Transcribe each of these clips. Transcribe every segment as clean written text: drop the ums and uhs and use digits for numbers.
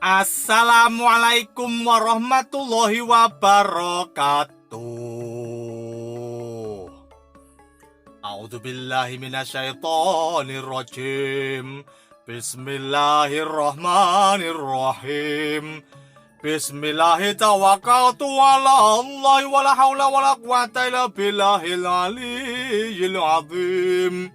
Assalamualaikum warahmatullahi wabarakatuh. A'udzubillahi minasyaitonirrajim. Bismillahirrahmanirrahim. Bismillahi tawakkaltu ala Allah wala haula wala quwata illa billahil aliyyil azim.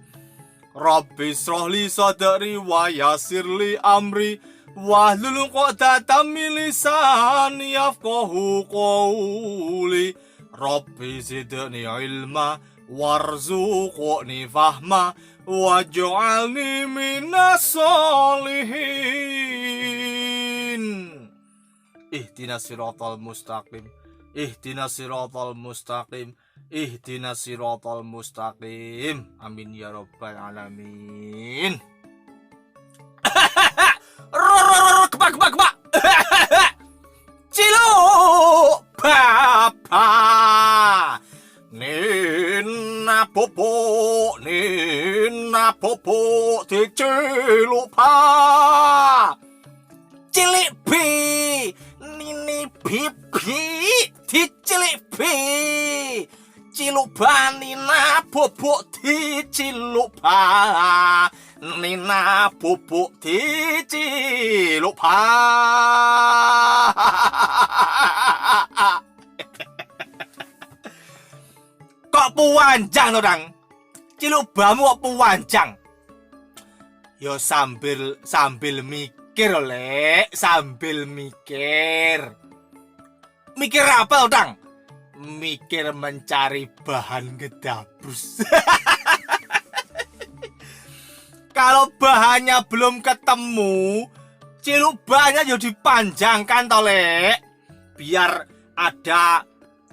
Rabbi shrah li sadri wa yassir li amri wahlul 'uqdatam min lisani yafqahu qawli. Rabbi zidni ilma warzuqni fahma waj'alni minas sholihin. Ihdinas siratal mustaqim. Ihdinas siratal mustaqim. Ihdinas siratal mustaqim. Amin ya rabbal alamin. Kebak Cilu Papa Nina popo Diciluk pa Cilik bi Nini bibi Dicilik bi Ciluk ba Nina bobok diciluk ba Nina bubuk diciluk pa. Kok puanjang to, Dang? Ciluk bamu kok puanjang? Yo sambil mikir, Lek, sambil mikir. Mikir apa, Dang? Mikir mencari bahan gedabrus. Kalau bahannya belum ketemu, ciluk banyak ya dipanjangkan toh, Lek. Biar ada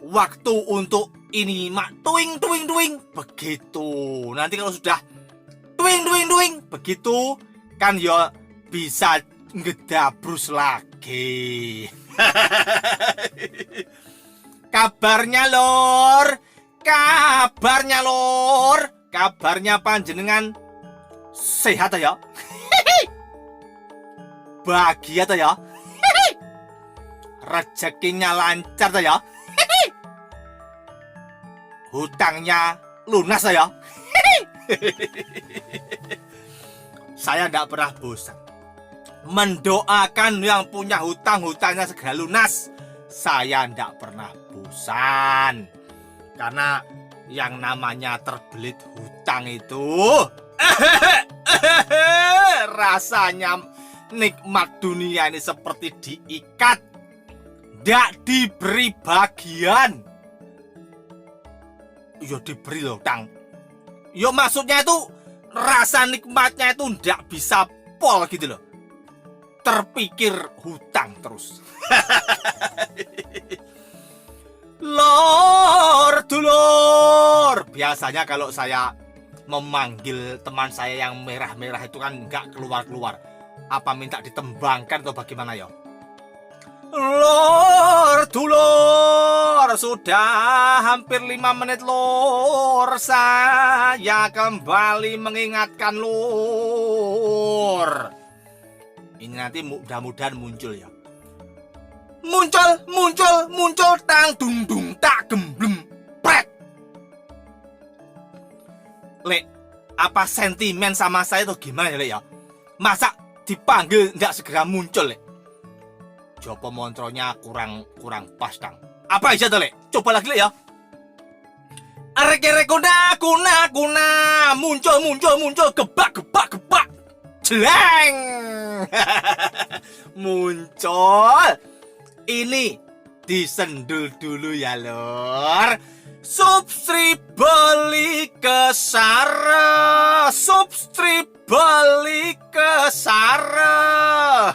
waktu untuk ini mak tuing begitu. Nanti kalau sudah tuing begitu kan ya bisa ngedabrus lagi. Kabarnya lor, kabarnya panjenengan sehat ya, bahagia ya, rezekinya lancar ya, hutangnya lunas ya. Saya tidak pernah bosan mendoakan yang punya hutang-hutangnya segera lunas. Saya tidak pernah bosan karena yang namanya terbelit hutang itu rasanya nikmat dunia ini seperti diikat, tidak diberi bagian. Yo diberi loh, Tang. Yo maksudnya itu rasa nikmatnya itu tidak bisa pol gitu loh. Terpikir hutang terus. Lor, dulur. Biasanya kalau saya memanggil teman saya yang merah-merah itu kan nggak keluar-keluar. Apa minta ditembangkan atau bagaimana ya? Lor, dulur, sudah hampir 5 menit lor. Saya kembali mengingatkan lor. Ini nanti mudah-mudahan muncul ya. Muncul, tang dung dung tak gemblem pret. Lek, apa sentimen sama saya tuh gimana ya Lek ya? Masa dipanggil nggak segera muncul Lek? Jopo montronya kurang pas dang. Apa aja tuh Lek? Coba lagi Lek ya. Arek-arek kuna muncul gebak jeleng. Muncul. Ini disendul dulu ya lor. Subscribe beli ke Sara. Subscribe beli ke Sara.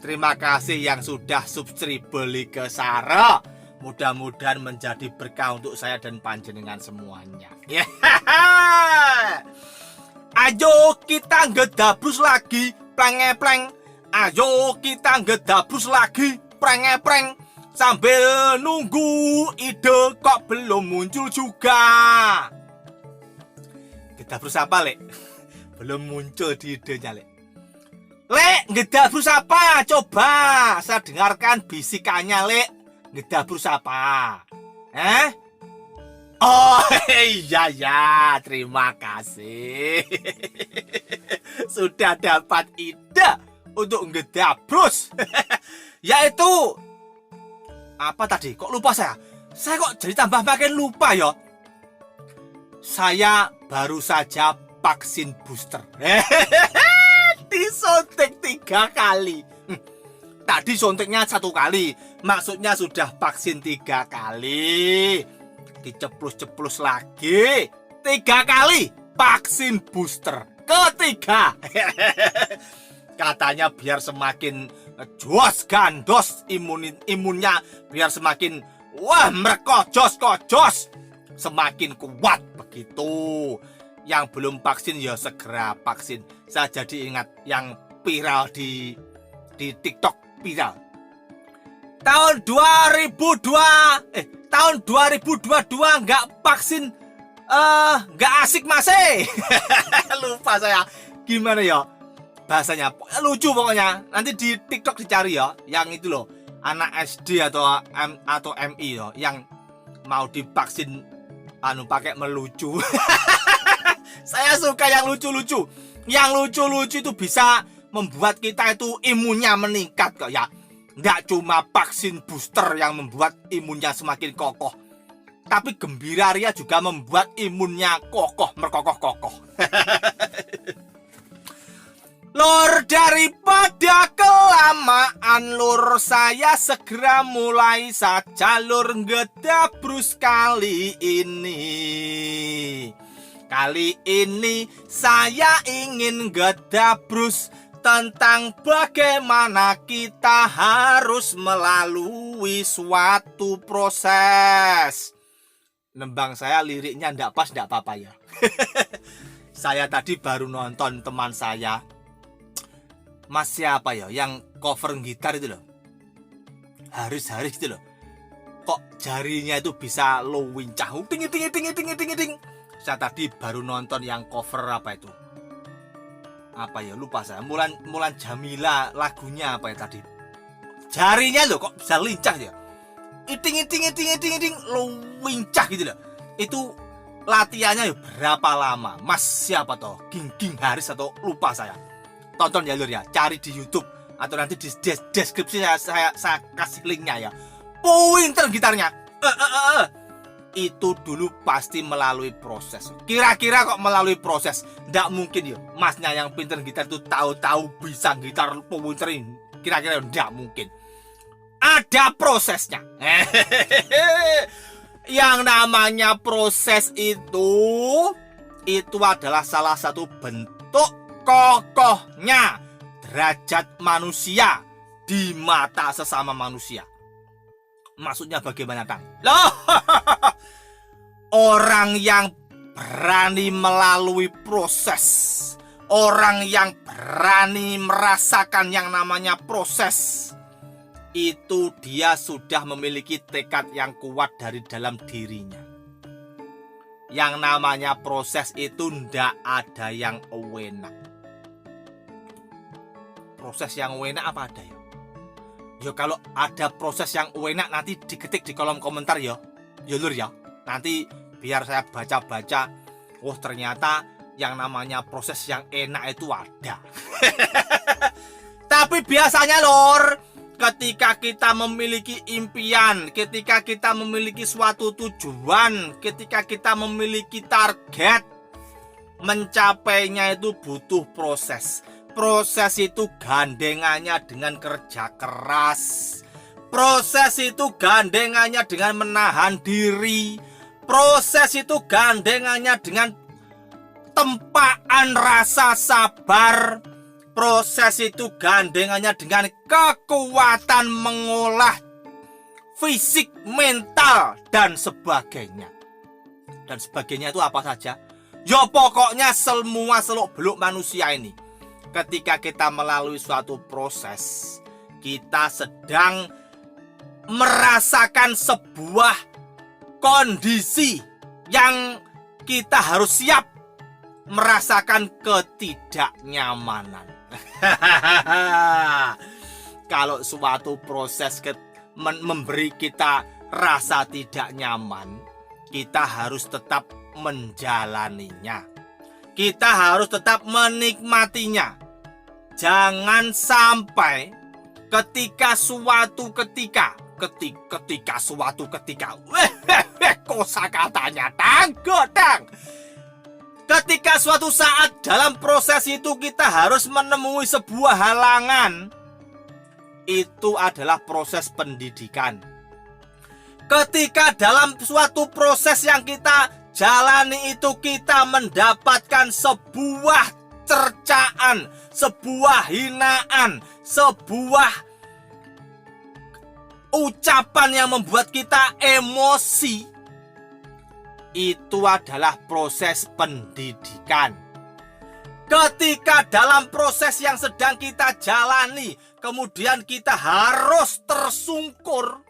Terima kasih yang sudah subscribe beli ke Sara. Mudah-mudahan menjadi berkah untuk saya dan panjenengan semuanya. Ayo kita ngedabrus lagi, pleng-pleng. Ayo kita ngedabrus lagi, pleng-pleng. Sambil nunggu ide kok belum muncul juga. Ngedabrus apa Lek? Belum muncul di idenya Lek. Lek, ngedabrus apa? Coba saya dengarkan bisikannya Lek. Ngedabrus apa? Oh iya ya, terima kasih. Sudah dapat ide untuk ngedabrus. Yaitu apa tadi? Kok lupa saya? Saya kok jadi tambah makin lupa ya. Saya baru saja vaksin booster. Disuntik 3 kali. Tadi suntiknya 1 kali. Maksudnya sudah vaksin 3 kali. Diceplus-ceplus lagi 3 kali vaksin booster ketiga. Katanya biar semakin jos gandos imunnya, biar semakin merkojos semakin kuat begitu. Yang belum vaksin ya segera vaksin. Saya jadi ingat yang viral di TikTok viral. Tahun 2022 nggak vaksin, nggak asik masih. Lupa saya gimana ya bahasanya, lucu pokoknya. Nanti di TikTok dicari ya, yang itu loh, anak SD atau MI loh, yang mau divaksin pakai melucu. Saya suka yang lucu-lucu. Yang lucu-lucu itu bisa membuat kita itu imunnya meningkat kok ya. Nggak cuma vaksin booster yang membuat imunnya semakin kokoh, tapi Gembira Ria juga membuat imunnya merkokoh-kokoh. Lur, daripada kelamaan lur, saya segera mulai saja lur ngedabrus kali ini. Kali ini saya ingin ngedabrus tentang bagaimana kita harus melalui suatu proses. Nembang saya liriknya ndak pas, ndak apa-apa ya. Saya tadi baru nonton teman saya, Mas siapa ya, yang cover gitar itu loh, Haris itu loh. Kok jarinya itu bisa lo wincah, ting. Saya tadi baru nonton yang cover apa itu, apa ya, lupa saya. Mulan Jamila lagunya apa ya tadi. Jarinya loh kok bisa lincah ya. Iting lo wincah gitu loh. Itu latihannya ya berapa lama? Mas siapa toh? Ging Haris atau lupa saya. Tonton ya lur ya, cari di YouTube atau nanti di deskripsi saya kasih linknya ya. Pinter gitarnya. Itu dulu pasti melalui proses. Kira-kira kok melalui proses? Nggak mungkin ya, masnya yang pinter gitar itu tahu-tahu bisa gitar pinterin. Kira-kira nggak mungkin. Ada prosesnya. Yang namanya proses itu adalah salah satu bentuk kokohnya derajat manusia di mata sesama manusia. Maksudnya bagaimana, Kang? Loh, orang yang berani melalui proses, orang yang berani merasakan yang namanya proses, itu dia sudah memiliki tekad yang kuat dari dalam dirinya. Yang namanya proses itu ndak ada yang enak. Proses yang enak apa ada ya? Ya kalau ada proses yang enak nanti diketik di kolom komentar ya. Ya lur ya. Nanti biar saya baca-baca. Oh ternyata yang namanya proses yang enak itu ada. Tapi biasanya lor, ketika kita memiliki impian, ketika kita memiliki suatu tujuan, ketika kita memiliki target, mencapainya itu butuh proses. Proses itu gandengannya dengan kerja keras. Proses itu gandengannya dengan menahan diri. Proses itu gandengannya dengan tempaan rasa sabar. Proses itu gandengannya dengan kekuatan mengolah fisik, mental, dan sebagainya. Dan sebagainya itu apa saja? Ya pokoknya semua seluk-beluk manusia ini. Ketika kita melalui suatu proses, kita sedang merasakan sebuah kondisi yang kita harus siap merasakan ketidaknyamanan. Kalau suatu proses memberi kita rasa tidak nyaman, kita harus tetap menjalaninya. Kita harus tetap menikmatinya. Jangan sampai ketika suatu ketika kosakatanya tanggodang. Ketika suatu saat dalam proses itu kita harus menemui sebuah halangan, itu adalah proses pendidikan. Ketika dalam suatu proses yang kita jalani itu kita mendapatkan sebuah cercaan, sebuah hinaan, sebuah ucapan yang membuat kita emosi, itu adalah proses pendidikan. Ketika dalam proses yang sedang kita jalani, kemudian kita harus tersungkur,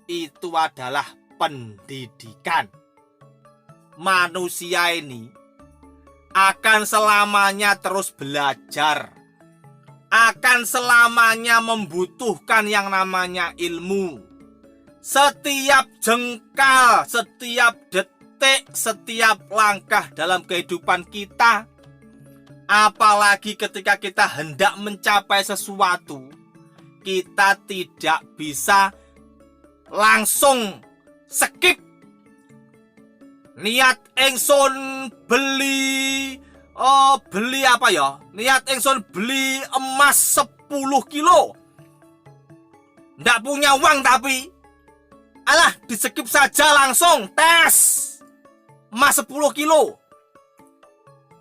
itu adalah pendidikan. Manusia ini akan selamanya terus belajar, akan selamanya membutuhkan yang namanya ilmu. Setiap jengkal, setiap detik, setiap langkah dalam kehidupan kita, apalagi ketika kita hendak mencapai sesuatu, kita tidak bisa langsung skip. Niat ingsun beli apa ya? Niat ingsun beli emas 10 kilo. Nggak punya uang tapi alah, di-skip saja langsung tes emas 10 kilo.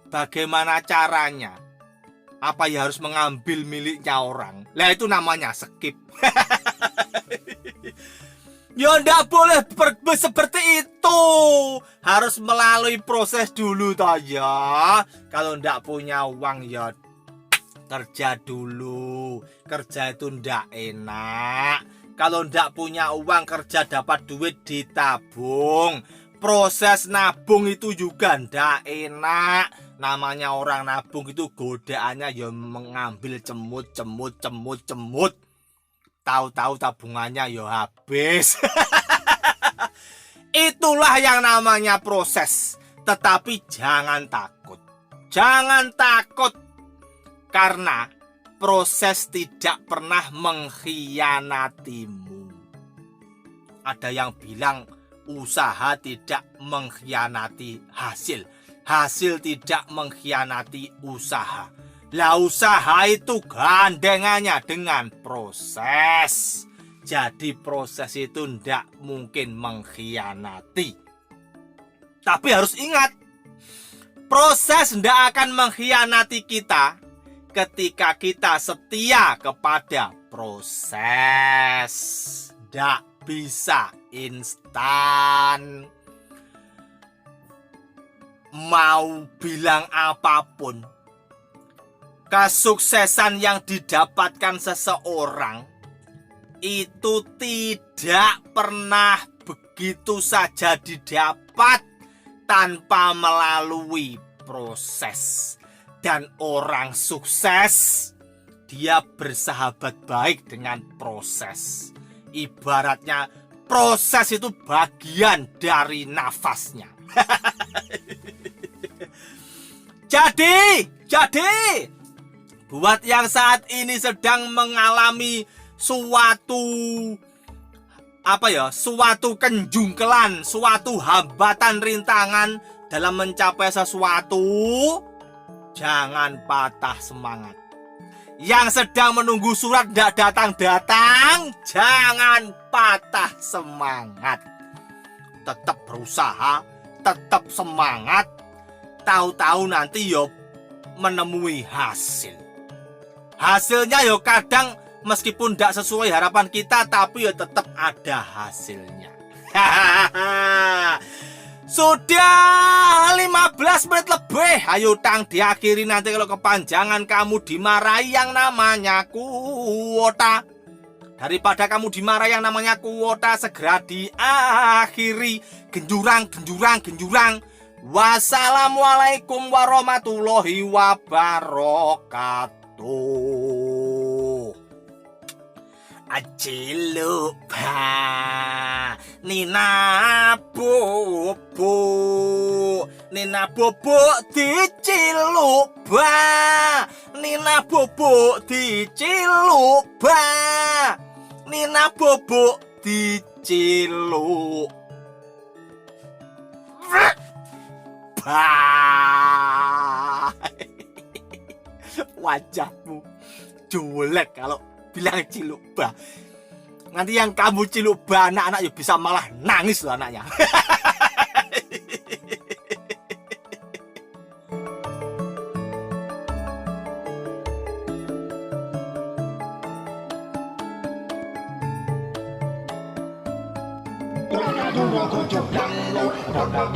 Bagaimana caranya? Apa ya harus mengambil miliknya orang? Lah itu namanya skip. Ya ndak boleh seperti itu. Harus melalui proses dulu toh ya. Kalau ndak punya uang ya kerja dulu. Kerja itu ndak enak. Kalau ndak punya uang kerja dapat duit ditabung. Proses nabung itu juga ndak enak. Namanya orang nabung itu godaannya ya mengambil cemut. Tahu-tahu tabungannya ya habis. Itulah yang namanya proses. Tetapi jangan takut. Jangan takut. Karena proses tidak pernah mengkhianatimu. Ada yang bilang usaha tidak mengkhianati hasil. Hasil tidak mengkhianati usaha. Lah usaha itu gandengannya dengan proses. Jadi proses itu tidak mungkin mengkhianati. Tapi harus ingat, proses tidak akan mengkhianati kita ketika kita setia kepada proses. Tidak bisa instan. Mau bilang apapun, kesuksesan yang didapatkan seseorang itu tidak pernah begitu saja didapat tanpa melalui proses. Dan orang sukses, dia bersahabat baik dengan proses. Ibaratnya Proses itu bagian dari nafasnya. Jadi buat yang saat ini sedang mengalami suatu kenjungkelan, suatu hambatan rintangan dalam mencapai sesuatu, jangan patah semangat. Yang sedang menunggu surat tidak datang-datang, jangan patah semangat. Tetap berusaha, tetap semangat. Tahu-tahu nanti yo menemui hasil. Hasilnya yo kadang meskipun tidak sesuai harapan kita, tapi yo tetap ada hasilnya. Sudah 15 menit lebih. Ayo tang diakhiri, nanti kalau kepanjangan kamu dimarahi yang namanya kuota. Daripada kamu dimarahi yang namanya kuota, segera diakhiri. Genjurang. Wassalamualaikum warahmatullahi wabarakatuh. Acilupa Nina bobo dicilupa, Nina bobo dicilupa, Nina bobo dicilupa. Wajahmu jelek kalau bilang ciluba. Nanti yang kamu ciluba anak-anak ya bisa malah nangis loh anaknya. Ragam